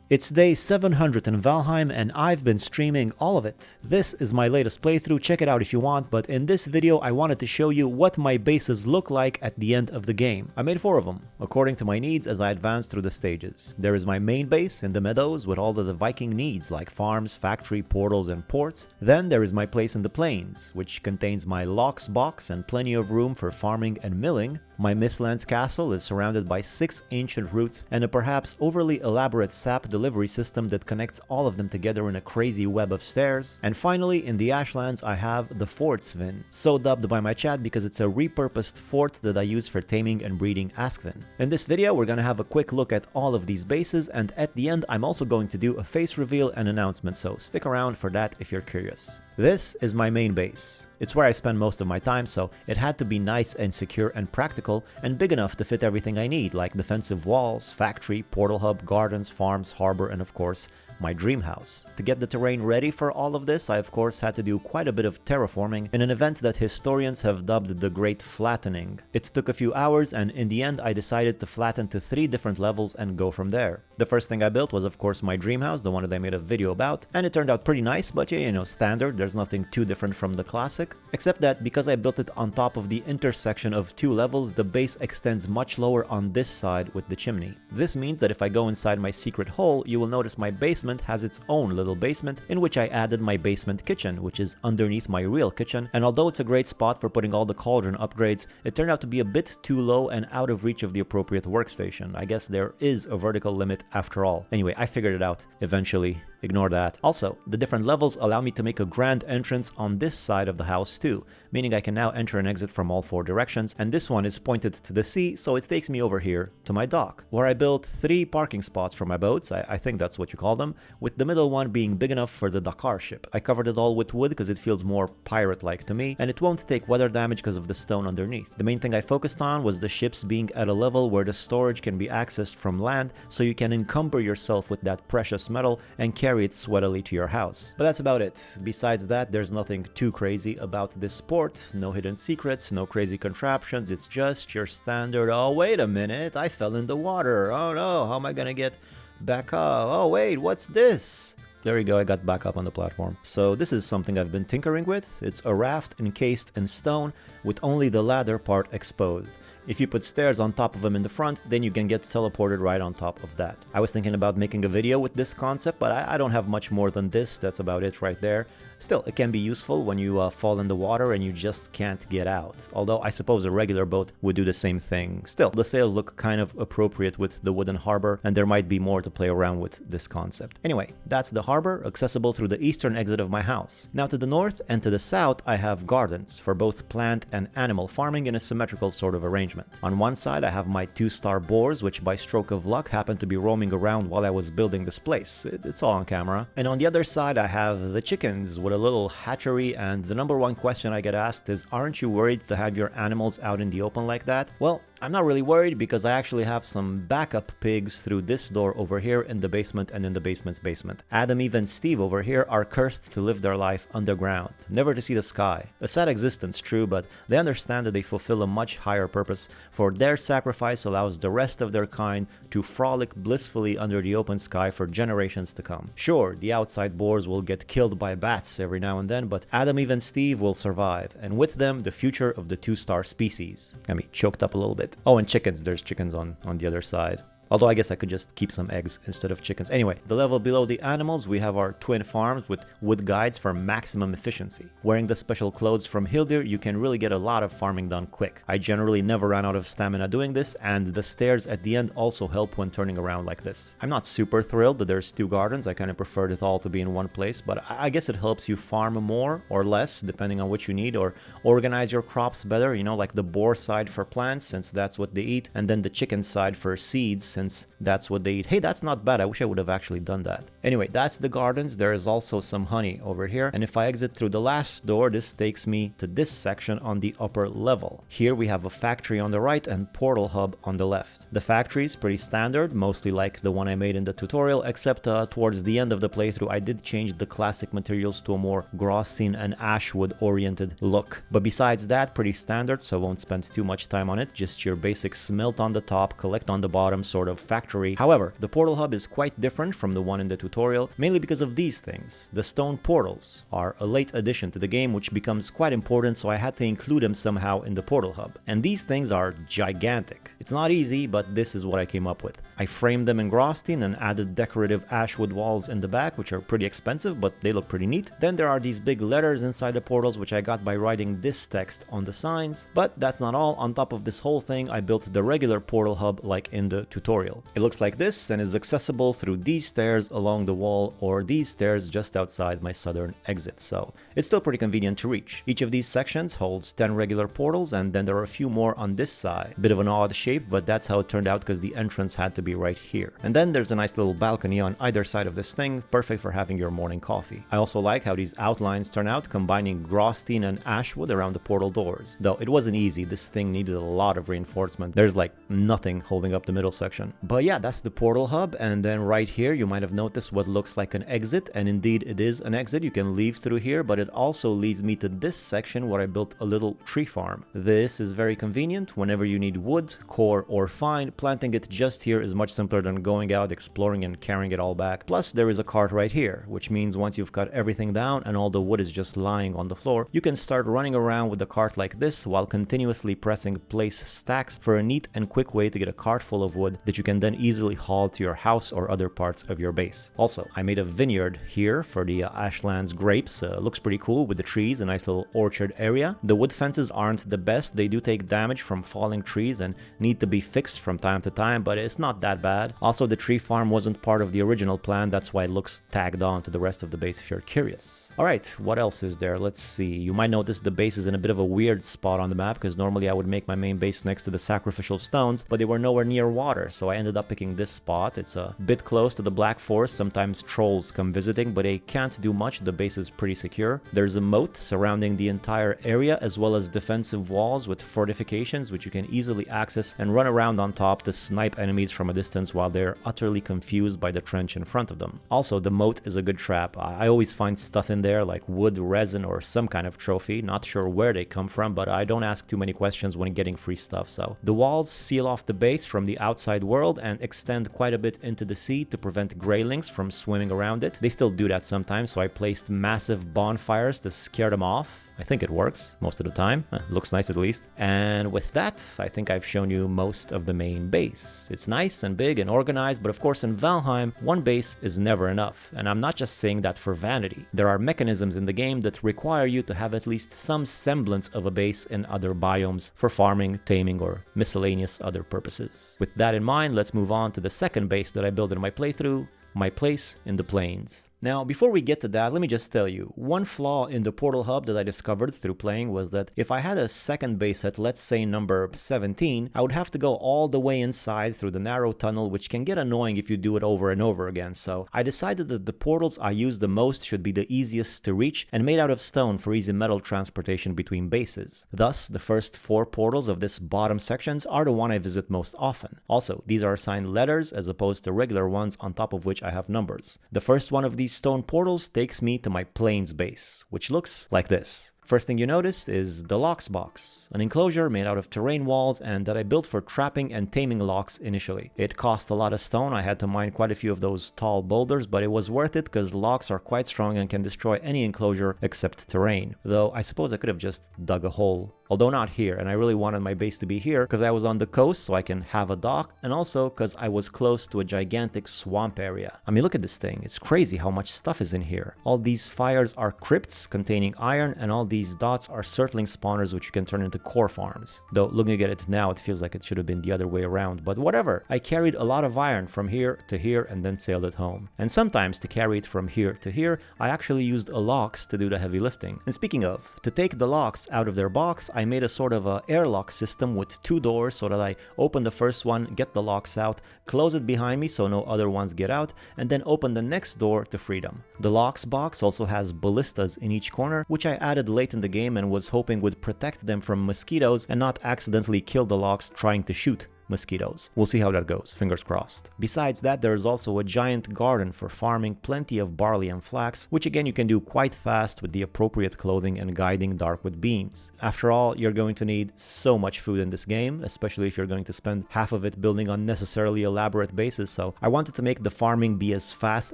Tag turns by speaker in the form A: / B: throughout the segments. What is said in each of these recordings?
A: It's day 700 in Valheim and I've been streaming all of it. This is my latest playthrough, check it out if you want, but in this video I wanted to show you what my bases look like at the end of the game. I made 4 of them, according to my needs as I advanced through the stages. There is my main base in the meadows with all of the Viking needs like farms, factory, portals and ports. Then there is my place in the plains, which contains my locks box and plenty of room for farming and milling. My Mistlands castle is surrounded by 6 ancient routes and a perhaps overly elaborate sap delivery system that connects all of them together in a crazy web of stairs. And finally, in the Ashlands, I have the Fortsvin, so dubbed by my chat because it's a repurposed fort that I use for taming and breeding Askvin. In this video, we're gonna have a quick look at all of these bases, and at the end, I'm also going to do a face reveal and announcement, so stick around for that if you're curious. This is my main base. It's where I spend most of my time, so it had to be nice and secure and practical and big enough to fit everything I need, like defensive walls, factory, portal hub, gardens, farms, harbor, and of course, my dream house. To get the terrain ready for all of this, I of course had to do quite a bit of terraforming in an event that historians have dubbed the Great Flattening. It took a few hours, and in the end I decided to flatten to 3 different levels and go from there. The first thing I built was of course my dream house, the one that I made a video about, and it turned out pretty nice, but yeah, you know, standard, there's nothing too different from the classic. Except that because I built it on top of the intersection of 2 levels, the base extends much lower on this side with the chimney. This means that if I go inside my secret hole, you will notice my basement has its own little basement in which I added my basement kitchen, which is underneath my real kitchen, and although it's a great spot for putting all the cauldron upgrades, it turned out to be a bit too low and out of reach of the appropriate workstation. I guess there is a vertical limit after all. Anyway, I figured it out eventually. Ignore that. Also, the different levels allow me to make a grand entrance on this side of the house too, meaning I can now enter and exit from all 4 directions, and this one is pointed to the sea, so it takes me over here to my dock, where I built 3 parking spots for my boats, I think that's what you call them, with the middle one being big enough for the Dakar ship. I covered it all with wood because it feels more pirate-like to me, and it won't take weather damage because of the stone underneath. The main thing I focused on was the ships being at a level where the storage can be accessed from land, so you can encumber yourself with that precious metal and carry it sweatily to your house. But that's about it. Besides that, there's nothing too crazy about this port, no hidden secrets, no crazy contraptions, it's just your standard, oh wait a minute, I fell in the water, oh no, how am I gonna get back up, oh wait, what's this? There we go, I got back up on the platform. So this is something I've been tinkering with. It's a raft encased in stone with only the ladder part exposed. If you put stairs on top of them in the front, then you can get teleported right on top of that. I was thinking about making a video with this concept, but I don't have much more than this. That's about it right there. Still, it can be useful when you fall in the water and you just can't get out. Although I suppose a regular boat would do the same thing. Still, the sails look kind of appropriate with the wooden harbor, and there might be more to play around with this concept. Anyway, that's the harbor, accessible through the eastern exit of my house. Now to the north and to the south, I have gardens for both plant and animal farming in a symmetrical sort of arrangement. On one side, I have my 2-star boars, which by stroke of luck happened to be roaming around while I was building this place. It's all on camera. And on the other side, I have the chickens with a little hatchery, and the number 1 question I get asked is, aren't you worried to have your animals out in the open like that? Well, I'm not really worried because I actually have some backup pigs through this door over here in the basement and in the basement's basement. Adam, Eve, and Steve over here are cursed to live their life underground, never to see the sky. A sad existence, true, but they understand that they fulfill a much higher purpose, for their sacrifice allows the rest of their kind to frolic blissfully under the open sky for generations to come. Sure, the outside boars will get killed by bats every now and then, but Adam, Eve, and Steve will survive, and with them, the future of the 2-star species. Got me choked up a little bit. Oh, and chickens. There's chickens on the other side. Although I guess I could just keep some eggs instead of chickens. Anyway, the level below the animals, we have our twin farms with wood guides for maximum efficiency. Wearing the special clothes from Hildir, you can really get a lot of farming done quick. I generally never ran out of stamina doing this, and the stairs at the end also help when turning around like this. I'm not super thrilled that there's 2 gardens. I kind of preferred it all to be in one place, but I guess it helps you farm more or less, depending on what you need, or organize your crops better, you know, like the boar side for plants, since that's what they eat, and then the chicken side for seeds, since that's what they eat. Hey, that's not bad. I wish I would have actually done that. Anyway, that's the gardens. There is also some honey over here. And if I exit through the last door, this takes me to this section on the upper level. Here we have a factory on the right and portal hub on the left. The factory is pretty standard, mostly like the one I made in the tutorial, except towards the end of the playthrough, I did change the classic materials to a more Grossine and Ashwood oriented look. But besides that, pretty standard, so I won't spend too much time on it. Just your basic smelt on the top, collect on the bottom sort of factory. However, the portal hub is quite different from the one in the tutorial, mainly because of these things. The stone portals are a late addition to the game, which becomes quite important, so I had to include them somehow in the portal hub. And these things are gigantic. It's not easy, but this is what I came up with. I framed them in Grostine and added decorative ashwood walls in the back, which are pretty expensive, but they look pretty neat. Then there are these big letters inside the portals, which I got by writing this text on the signs. But that's not all. On top of this whole thing, I built the regular portal hub like in the tutorial. It looks like this and is accessible through these stairs along the wall or these stairs just outside my southern exit, so it's still pretty convenient to reach. Each of these sections holds 10 regular portals, and then there are a few more on this side. Bit of an odd shape, but that's how it turned out because the entrance had to be right here. And then there's a nice little balcony on either side of this thing, perfect for having your morning coffee. I also like how these outlines turn out, combining Grostine and ashwood around the portal doors. Though it wasn't easy, this thing needed a lot of reinforcement. There's like nothing holding up the middle section. But yeah, that's the portal hub, and then right here you might have noticed what looks like an exit, and indeed it is an exit. You can leave through here, but it also leads me to this section where I built a little tree farm. This is very convenient whenever you need wood, core, or fine. Planting it just here is much simpler than going out, exploring, and carrying it all back. Plus there is a cart right here, which means once you've cut everything down and all the wood is just lying on the floor, you can start running around with the cart like this while continuously pressing place stacks for a neat and quick way to get a cart full of wood that you can then easily haul to your house or other parts of your base. Also, I made a vineyard here for the Ashlands grapes. Looks pretty cool with the trees, a nice little orchard area. The wood fences aren't the best. They do take damage from falling trees and need to be fixed from time to time, but it's not that bad. Also, the tree farm wasn't part of the original plan. That's why it looks tagged on to the rest of the base if you're curious. Alright, what else is there? Let's see. You might notice the base is in a bit of a weird spot on the map because normally I would make my main base next to the sacrificial stones, but they were nowhere near water, so I ended up picking this spot. It's a bit close to the Black Forest. Sometimes trolls come visiting, but they can't do much. The base is pretty secure. There's a moat surrounding the entire area, as well as defensive walls with fortifications, which you can easily access and run around on top to snipe enemies from a distance while they're utterly confused by the trench in front of them. Also, the moat is a good trap. I always find stuff in there like wood, resin, or some kind of trophy. Not sure where they come from, but I don't ask too many questions when getting free stuff. So the walls seal off the base from the outside world and extend quite a bit into the sea to prevent greylings from swimming around it. They still do that sometimes, so I placed massive bonfires to scare them off. I think it works most of the time. Looks nice at least. And with that, I think I've shown you most of the main base. It's nice and big and organized, but of course in Valheim, one base is never enough. And I'm not just saying that for vanity. There are mechanisms in the game that require you to have at least some semblance of a base in other biomes for farming, taming, or miscellaneous other purposes. With that in mind, let's move on to the second base that I built in my playthrough, my place in the plains. Now, before we get to that, let me just tell you, one flaw in the portal hub that I discovered through playing was that if I had a second base at, let's say, number 17, I would have to go all the way inside through the narrow tunnel, which can get annoying if you do it over and over again. So I decided that the portals I use the most should be the easiest to reach and made out of stone for easy metal transportation between bases. Thus, the first 4 portals of this bottom sections are the one I visit most often. Also, these are assigned letters as opposed to regular ones on top of which I have numbers. The first one of these stone portals takes me to my plains base, which looks like this. First thing you notice is the locks box, an enclosure made out of terrain walls and that I built for trapping and taming locks initially. It cost a lot of stone. I had to mine quite a few of those tall boulders, but it was worth it because locks are quite strong and can destroy any enclosure except terrain. Though I suppose I could have just dug a hole. Although not here, and I really wanted my base to be here because I was on the coast so I can have a dock, and also because I was close to a gigantic swamp area. I mean, look at this thing. It's crazy how much stuff is in here. All these fires are crypts containing iron, and all these dots are circling spawners which you can turn into core farms. Though looking at it now, it feels like it should have been the other way around, but whatever. I carried a lot of iron from here to here and then sailed it home. And sometimes to carry it from here to here, I actually used a locks to do the heavy lifting. And speaking of, to take the locks out of their box, I made a sort of a airlock system with 2 doors so that I open the first one, get the locks out, close it behind me so no other ones get out, and then open the next door to freedom. The locks box also has ballistas in each corner, which I added late in the game and was hoping would protect them from mosquitoes and not accidentally kill the locks trying to shoot mosquitoes. We'll see how that goes, fingers crossed. Besides that, there is also a giant garden for farming plenty of barley and flax, which again you can do quite fast with the appropriate clothing and guiding Darkwood beams. After all, you're going to need so much food in this game, especially if you're going to spend half of it building unnecessarily elaborate bases, so I wanted to make the farming be as fast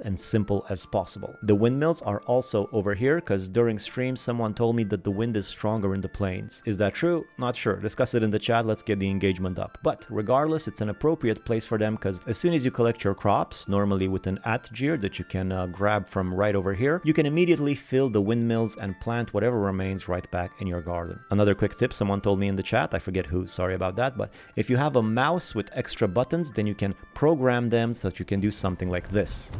A: and simple as possible. The windmills are also over here, because during stream someone told me that the wind is stronger in the plains. Is that true? Not sure. Discuss it in the chat, let's get the engagement up. But regardless, it's an appropriate place for them, because as soon as you collect your crops, normally with an atgear that you can grab from right over here, you can immediately fill the windmills and plant whatever remains right back in your garden. Another quick tip someone told me in the chat, I forget who, sorry about that, but if you have a mouse with extra buttons, then you can program them so that you can do something like this.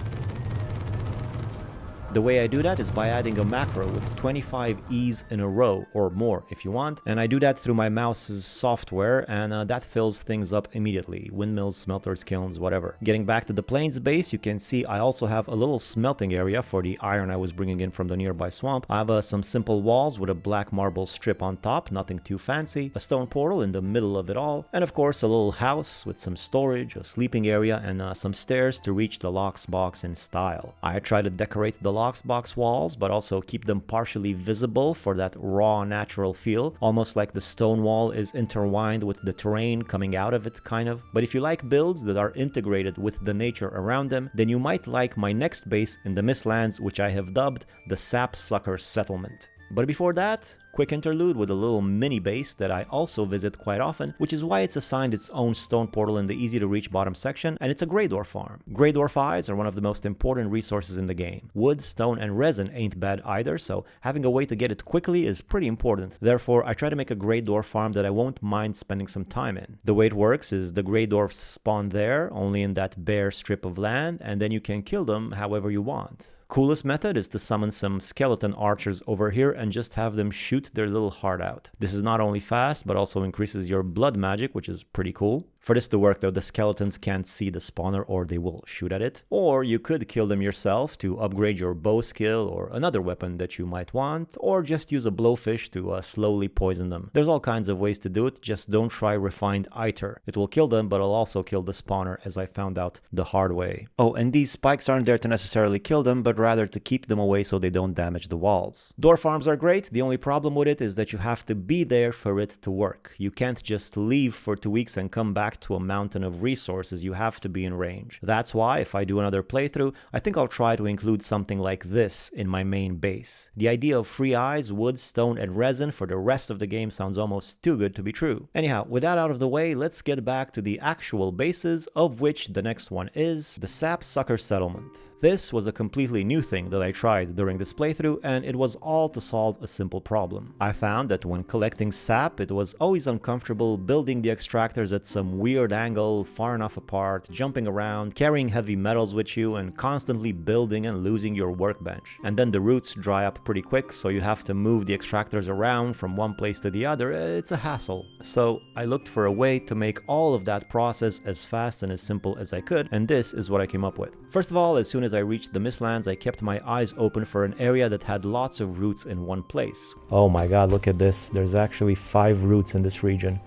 A: The way I do that is by adding a macro with 25 E's in a row, or more if you want, and I do that through my mouse's software, and that fills things up immediately. Windmills, smelters, kilns, whatever. Getting back to the plains base, you can see I also have a little smelting area for the iron I was bringing in from the nearby swamp. I have some simple walls with a black marble strip on top, nothing too fancy, a stone portal in the middle of it all, and of course a little house with some storage, a sleeping area, and some stairs to reach the lock's box in style. I try to decorate the box walls, but also keep them partially visible for that raw natural feel, almost like the stone wall is intertwined with the terrain coming out of it, kind of. But if you like builds that are integrated with the nature around them, then you might like my next base in the Mistlands, which I have dubbed the Sapsucker Settlement. But before that, quick interlude with a little mini base that I also visit quite often, which is why it's assigned its own stone portal in the easy to reach bottom section, and it's a Greydwarf farm. Greydwarf eyes are one of the most important resources in the game. Wood, stone, and resin ain't bad either, so having a way to get it quickly is pretty important. Therefore, I try to make a Greydwarf farm that I won't mind spending some time in. The way it works is the Greydwarfs spawn there, only in that bare strip of land, and then you can kill them however you want. Coolest method is to summon some skeleton archers over here and just have them shoot their little heart out. This is not only fast, but also increases your blood magic, which is pretty cool. For this to work though, the skeletons can't see the spawner or they will shoot at it. Or you could kill them yourself to upgrade your bow skill or another weapon that you might want, or just use a blowfish to slowly poison them. There's all kinds of ways to do it, just don't try refined Iter. It will kill them, but it'll also kill the spawner, as I found out the hard way. Oh, and these spikes aren't there to necessarily kill them, but rather to keep them away so they don't damage the walls. Door farms are great, the only problem with it is that you have to be there for it to work. You can't just leave for 2 weeks and come back to a mountain of resources, you have to be in range. That's why, if I do another playthrough, I think I'll try to include something like this in my main base. The idea of free eyes, wood, stone, and resin for the rest of the game sounds almost too good to be true. Anyhow, with that out of the way, let's get back to the actual bases, of which the next one is the Sapsucker Settlement. This was a completely new thing that I tried during this playthrough, and it was all to solve a simple problem. I found that when collecting sap, it was always uncomfortable building the extractors at some weird angle, far enough apart, jumping around, carrying heavy metals with you, and constantly building and losing your workbench. And then the roots dry up pretty quick, so you have to move the extractors around from one place to the other. It's a hassle. So I looked for a way to make all of that process as fast and as simple as I could, and this is what I came up with. First of all, as soon as I reached the Mistlands, I kept my eyes open for an area that had lots of roots in one place. Oh my god, look at this. There's actually 5 roots in this region.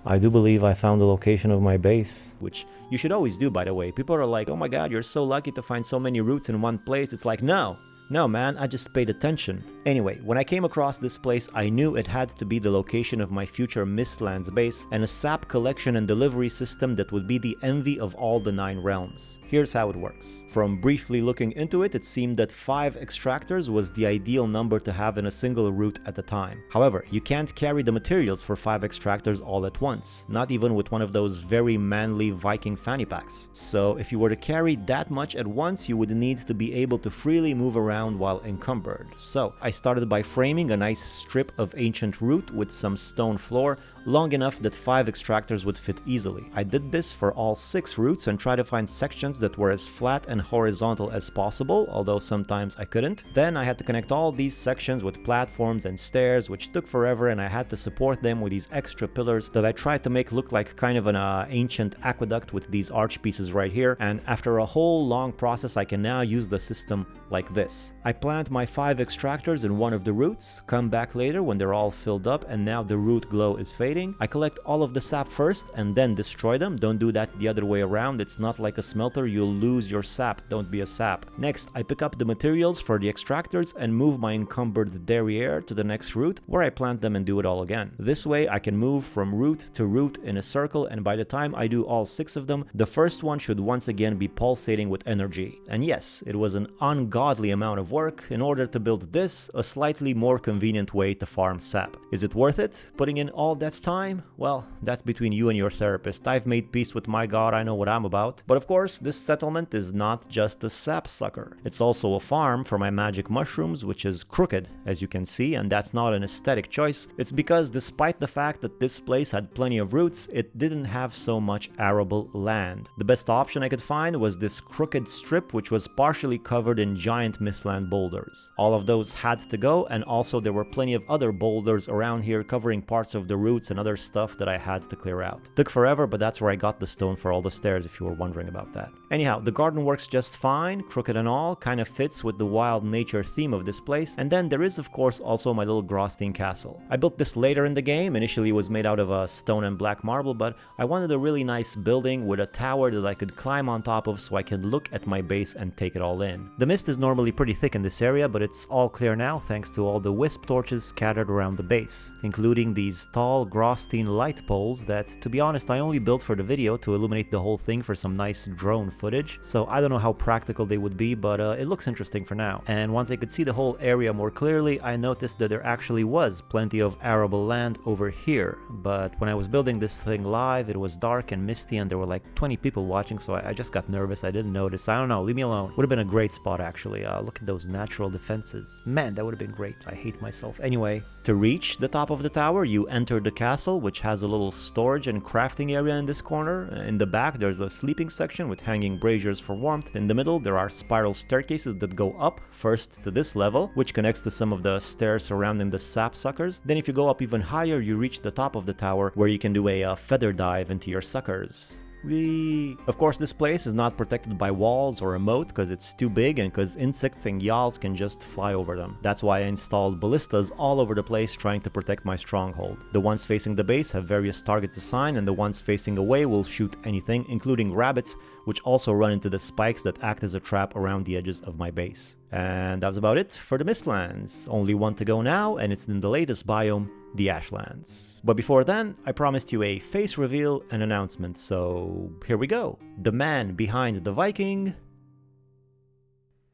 A: I do believe I found the location of my base, which you should always do, by the way. People are like, oh my god, you're so lucky to find so many roots in one place. It's like, no man, I just paid attention. Anyway, when I came across this place, I knew it had to be the location of my future Mistlands base and a sap collection and delivery system that would be the envy of all the 9 realms. Here's how it works. From briefly looking into it, it seemed that 5 extractors was the ideal number to have in a single route at a time. However, you can't carry the materials for 5 extractors all at once, not even with one of those very manly Viking fanny packs. So if you were to carry that much at once, you would need to be able to freely move around while encumbered. So I started by framing a nice strip of ancient root with some stone floor, long enough that 5 extractors would fit easily. I did this for all 6 roots and tried to find sections that were as flat and horizontal as possible, although sometimes I couldn't. Then I had to connect all these sections with platforms and stairs, which took forever, and I had to support them with these extra pillars that I tried to make look like kind of an ancient aqueduct with these arch pieces right here, and after a whole long process I can now use the system like this. I plant my 5 extractors stars in one of the roots, come back later when they're all filled up and now the root glow is fading. I collect all of the sap first and then destroy them. Don't do that the other way around. It's not like a smelter. You'll lose your sap. Don't be a sap. Next, I pick up the materials for the extractors and move my encumbered derriere to the next root where I plant them and do it all again. This way I can move from root to root in a circle, and by the time I do all 6 of them, the first one should once again be pulsating with energy. And yes, it was an ungodly amount of work in order to build this, a slightly more convenient way to farm sap. Is it worth it, putting in all that time? Well, that's between you and your therapist. I've made peace with my god, I know what I'm about. But of course, this settlement is not just a sap sucker. It's also a farm for my magic mushrooms, which is crooked, as you can see, and that's not an aesthetic choice. It's because despite the fact that this place had plenty of roots, it didn't have so much arable land. The best option I could find was this crooked strip, which was partially covered in giant Mistland boulders. All of those had to go, and also there were plenty of other boulders around here covering parts of the roots and other stuff that I had to clear out. Took forever, but that's where I got the stone for all the stairs, if you were wondering about that. Anyhow, the garden works just fine, crooked and all, kind of fits with the wild nature theme of this place. And then there is of course also my little Grostine castle. I built this later in the game. Initially it was made out of stone and black marble, but I wanted a really nice building with a tower that I could climb on top of so I could look at my base and take it all in. The mist is normally pretty thick in this area, but it's all clear now thanks to all the wisp torches scattered around the base, including these tall Grostine light poles that, to be honest, I only built for the video to illuminate the whole thing for some nice drone footage, so I don't know how practical they would be, but it looks interesting for now. And once I could see the whole area more clearly, I noticed that there actually was plenty of arable land over here, but when I was building this thing live, it was dark and misty and there were like 20 people watching, so I just got nervous. I didn't notice. I don't know, leave me alone. Would have been a great spot actually. Look at those natural defenses. Man, that would have been great. I hate myself. Anyway, to reach the top of the tower, you enter the castle, which has a little storage and crafting area in this corner. In the back, there's a sleeping section with hanging braziers for warmth. In the middle, there are spiral staircases that go up, first to this level, which connects to some of the stairs surrounding the sap suckers. Then if you go up even higher, you reach the top of the tower, where you can do a feather dive into your suckers. Of course, this place is not protected by walls or a moat because it's too big and because insects and yawls can just fly over them. That's why I installed ballistas all over the place trying to protect my stronghold. The ones facing the base have various targets assigned, and the ones facing away will shoot anything, including rabbits, which also run into the spikes that act as a trap around the edges of my base. And that's about it for the Mistlands. Only one to go now, and it's in the latest biome, the Ashlands. But before then, I promised you a face reveal and announcement, so here we go. The man behind the Viking.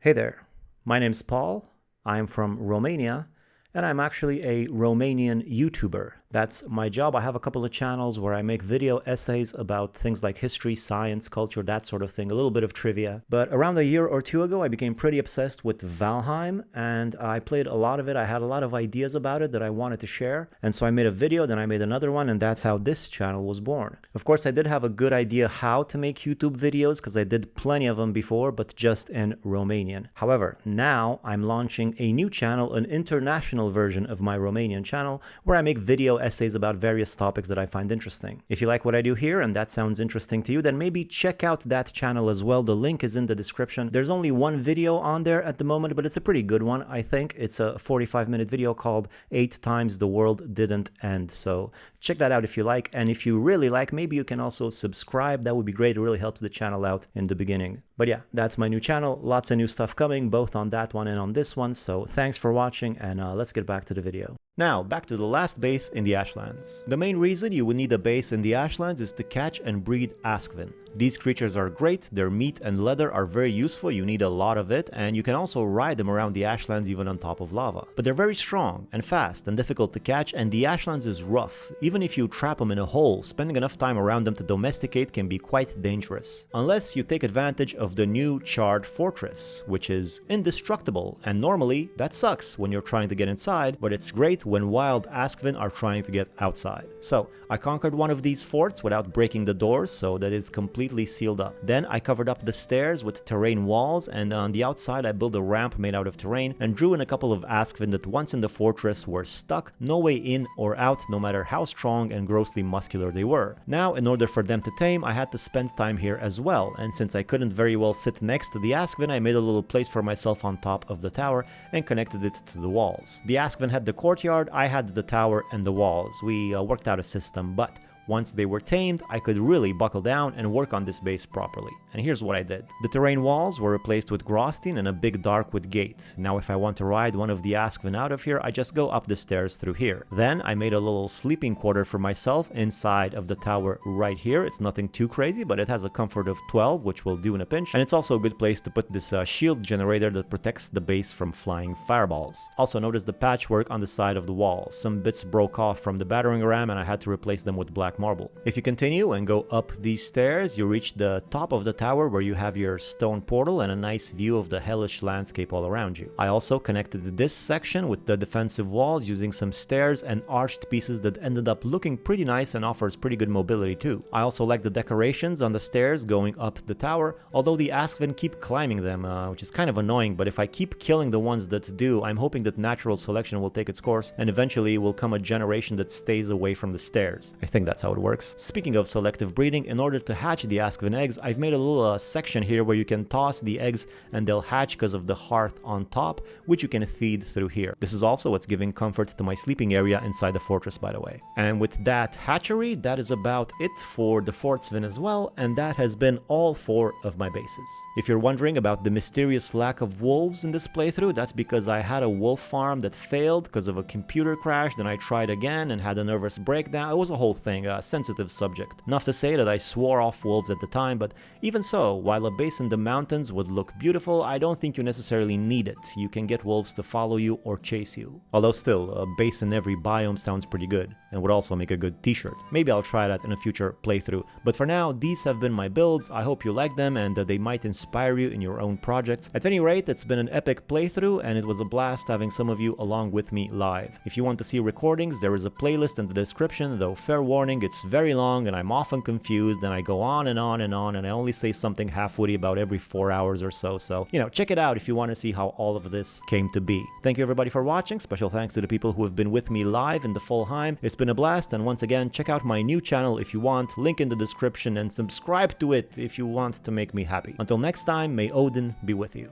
A: Hey there, my name's Paul, I'm from Romania, and I'm actually a Romanian YouTuber. That's my job. I have a couple of channels where I make video essays about things like history, science, culture, that sort of thing, a little bit of trivia. But around a year or two ago, I became pretty obsessed with Valheim, and I played a lot of it. I had a lot of ideas about it that I wanted to share, and so I made a video, then I made another one, and that's how this channel was born. Of course, I did have a good idea how to make YouTube videos, because I did plenty of them before, but just in Romanian. However, now I'm launching a new channel, an international version of my Romanian channel, where I make video essays about various topics that I find interesting. If you like what I do here and that sounds interesting to you, then maybe check out that channel as well. The link is in the description. There's only one video on there at the moment, but it's a pretty good one, I think. It's a 45-minute video called 8 Times the World Didn't End. So check that out if you like. And if you really like, maybe you can also subscribe. That would be great. It really helps the channel out in the beginning. But yeah, that's my new channel. Lots of new stuff coming, both on that one and on this one. So thanks for watching, and let's get back to the video. Now, back to the last base in the Ashlands. The main reason you would need a base in the Ashlands is to catch and breed Askvin. These creatures are great, their meat and leather are very useful, you need a lot of it, and you can also ride them around the Ashlands even on top of lava. But they're very strong and fast and difficult to catch, and the Ashlands is rough. Even if you trap them in a hole, spending enough time around them to domesticate can be quite dangerous. Unless you take advantage of the new Charred Fortress, which is indestructible, and normally that sucks when you're trying to get inside, but it's great when wild Askven are trying to get outside. So I conquered one of these forts without breaking the doors so that it's completely sealed up. Then I covered up the stairs with terrain walls, and on the outside I built a ramp made out of terrain and drew in a couple of Askven that once in the fortress were stuck, no way in or out, no matter how strong and grossly muscular they were. Now, in order for them to tame, I had to spend time here as well, and since I couldn't very well sit next to the Askven, I made a little place for myself on top of the tower and connected it to the walls. The Askven had the courtyard, I had the tower and the walls. We worked out a system, but once they were tamed, I could really buckle down and work on this base properly. And here's what I did. The terrain walls were replaced with Grosstein and a big Darkwood gate. Now if I want to ride one of the Askven out of here, I just go up the stairs through here. Then I made a little sleeping quarter for myself inside of the tower right here. It's nothing too crazy, but it has a comfort of 12, which will do in a pinch. And it's also a good place to put this shield generator that protects the base from flying fireballs. Also notice the patchwork on the side of the wall. Some bits broke off from the battering ram and I had to replace them with black marble. If you continue and go up these stairs, you reach the top of the tower where you have your stone portal and a nice view of the hellish landscape all around you. I also connected this section with the defensive walls using some stairs and arched pieces that ended up looking pretty nice and offers pretty good mobility too. I also like the decorations on the stairs going up the tower, although the Askven keep climbing them, which is kind of annoying, but if I keep killing the ones that do, I'm hoping that natural selection will take its course and eventually will come a generation that stays away from the stairs. I think that's how it works. Speaking of selective breeding, in order to hatch the Askven eggs, I've made a little section here where you can toss the eggs and they'll hatch because of the hearth on top, which you can feed through here. This is also what's giving comfort to my sleeping area inside the fortress, by the way. And with that hatchery, that is about it for the Fortsven as well, and that has been all 4 of my bases. If you're wondering about the mysterious lack of wolves in this playthrough, that's because I had a wolf farm that failed because of a computer crash, then I tried again and had a nervous breakdown. It was a whole thing, a sensitive subject. Enough to say that I swore off wolves at the time, but even so, while a base in the mountains would look beautiful, I don't think you necessarily need it. You can get wolves to follow you or chase you. Although still, a base in every biome sounds pretty good, and would also make a good t-shirt. Maybe I'll try that in a future playthrough. But for now, these have been my builds. I hope you like them and that they might inspire you in your own projects. At any rate, it's been an epic playthrough, and it was a blast having some of you along with me live. If you want to see recordings, there is a playlist in the description, though fair warning, it's very long and I'm often confused and I go on and on and on and I only say something half-witty about every 4 hours or so, you know, check it out if you want to see how all of this came to be. Thank you everybody for watching. Special thanks to the people who have been with me live in the Folheim. It's been a blast, and once again, check out my new channel if you want, link in the description, and subscribe to it if you want to make me happy. Until next time, may Odin be with you.